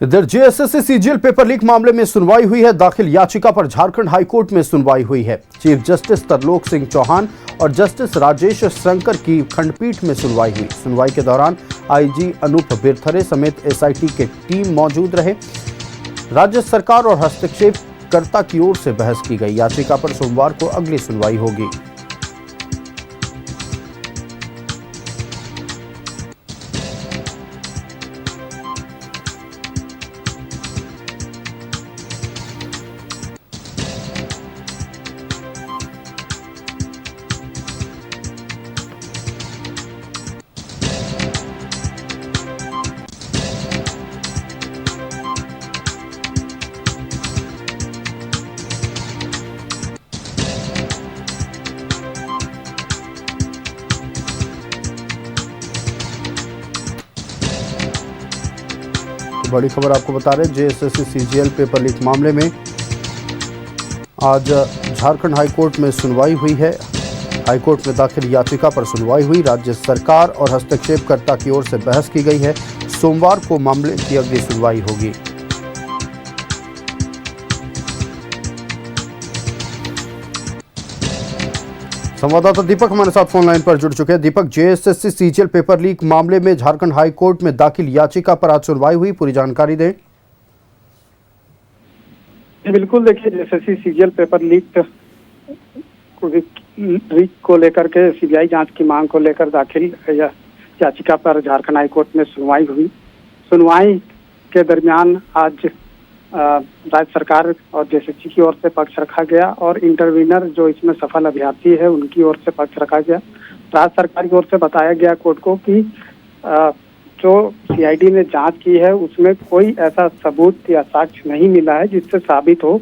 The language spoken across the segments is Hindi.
इधर जेएसएससी सीजीएल पेपर लीक मामले में सुनवाई हुई है। दाखिल याचिका पर झारखंड हाईकोर्ट में सुनवाई हुई है। चीफ जस्टिस तरलोक सिंह चौहान और जस्टिस राजेश शंकर की खंडपीठ में सुनवाई हुई। सुनवाई के दौरान आईजी अनूप बिरथरे समेत एसआईटी के टीम मौजूद रहे। राज्य सरकार और हस्तक्षेपकर्ता की ओर से बहस की गई। याचिका पर सोमवार को अगली सुनवाई होगी। बड़ी खबर आपको बता रहे हैं, जेएसएससी सीजीएल पेपर लीक मामले में आज झारखंड हाईकोर्ट में सुनवाई हुई है। हाईकोर्ट में दाखिल याचिका पर सुनवाई हुई। राज्य सरकार और हस्तक्षेपकर्ता की ओर से बहस की गई है। सोमवार को मामले की अगली सुनवाई होगी। संवाददाता दीपक हमारे साथ फोन लाइन पर जुड़ चुके हैं। दीपक, जेएसएससी सीजीएल पेपर लीक मामले में झारखंड हाई कोर्ट में दाखिल याचिका पर आज सुनवाई हुई, पूरी जानकारी दें। बिल्कुल, देखिए, जेएसएससी सीजीएल पेपर लीक को लेकर के सीबीआई जांच की मांग को लेकर दाखिल याचिका पर झारखंड हाई कोर्ट में सुनवाई हुई। सुनवाई के दरमियान आज राज्य सरकार और जेएसएससी की ओर से पक्ष रखा गया और इंटरवीनर जो इसमें सफल अभ्यर्थी है उनकी ओर से पक्ष रखा गया। राज्य सरकार की ओर से बताया गया कोर्ट को कि जो सीआईडी ने जांच की है उसमें कोई ऐसा सबूत या साक्ष्य नहीं मिला है जिससे साबित हो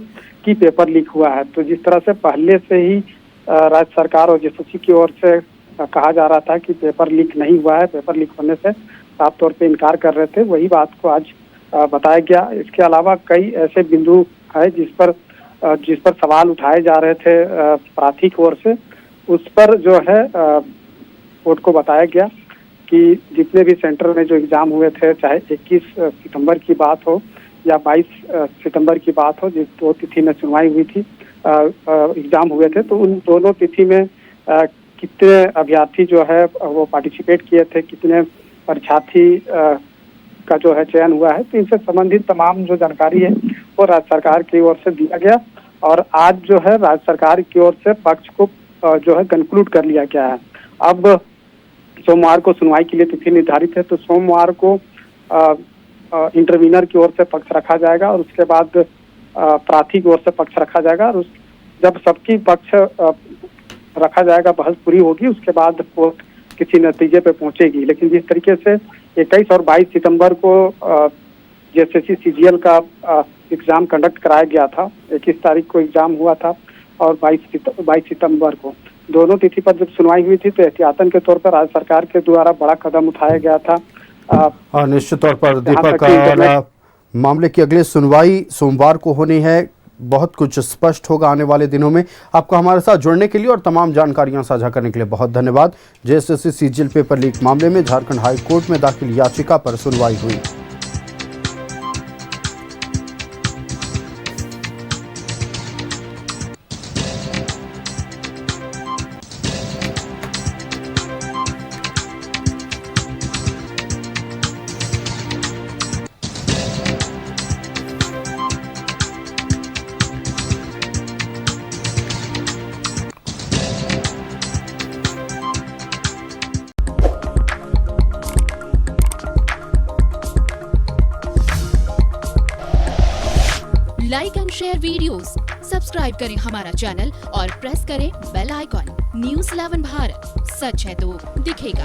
कि पेपर लीक हुआ है। तो जिस तरह से पहले से ही राज्य सरकार और जेएसएससी की ओर से कहा जा रहा था कि पेपर लीक नहीं हुआ है, पेपर लीक होने से साफ तौर पे इनकार कर रहे थे, वही बात को आज बताया गया। इसके अलावा कई ऐसे बिंदु है जिस पर सवाल उठाए जा रहे थे प्रार्थी की ओर से, उस पर जो है कोर्ट को बताया गया कि जितने भी सेंटर में जो एग्जाम हुए थे, चाहे 21 सितंबर की बात हो या 22 सितंबर की बात हो, जिस दो तिथि में सुनवाई हुई थी, एग्जाम हुए थे, तो उन दोनों तिथि में कितने अभ्यर्थी जो है वो पार्टिसिपेट किए थे, कितने परीक्षार्थी का जो है चयन हुआ है, तो इनसे संबंधित तमाम जो जानकारी है वो राज्य सरकार की ओर से दिया गया। और आज जो है राज्य सरकार की ओर से पक्ष को जो है कंक्लूड कर लिया गया है। अब सोमवार को सुनवाई के लिए तिथि निर्धारित है, तो सोमवार को इंटरवीनर की ओर से पक्ष रखा जाएगा और उसके बाद प्रार्थी की ओर से पक्ष रखा जाएगा। और जब सबकी पक्ष रखा जाएगा, बहस पूरी होगी, उसके बाद कोर्ट किसी नतीजे पे पहुंचेगी। लेकिन जिस तरीके से 21 और 22 सितंबर को जेएसएससी सीजीएल का एग्जाम कंडक्ट कराया गया था, 21 तारीख को एग्जाम हुआ था और 22 सितंबर को दोनों तिथि पर जब सुनवाई हुई थी तो एहतियातन के तौर पर राज्य सरकार के द्वारा बड़ा कदम उठाया गया था। निश्चित तौर पर दीपक, मामले की अगली सुनवाई सोमवार को होनी है। बहुत कुछ स्पष्ट होगा आने वाले दिनों में। आपको हमारे साथ जुड़ने के लिए और तमाम जानकारियां साझा करने के लिए बहुत धन्यवाद। जेएसएससी सीजीएल पेपर लीक मामले में झारखंड हाई कोर्ट में दाखिल याचिका पर सुनवाई हुई। Like and share videos, subscribe करें हमारा चैनल और प्रेस करें बेल आइकॉन। न्यूज़ 11 भारत, सच है तो दिखेगा।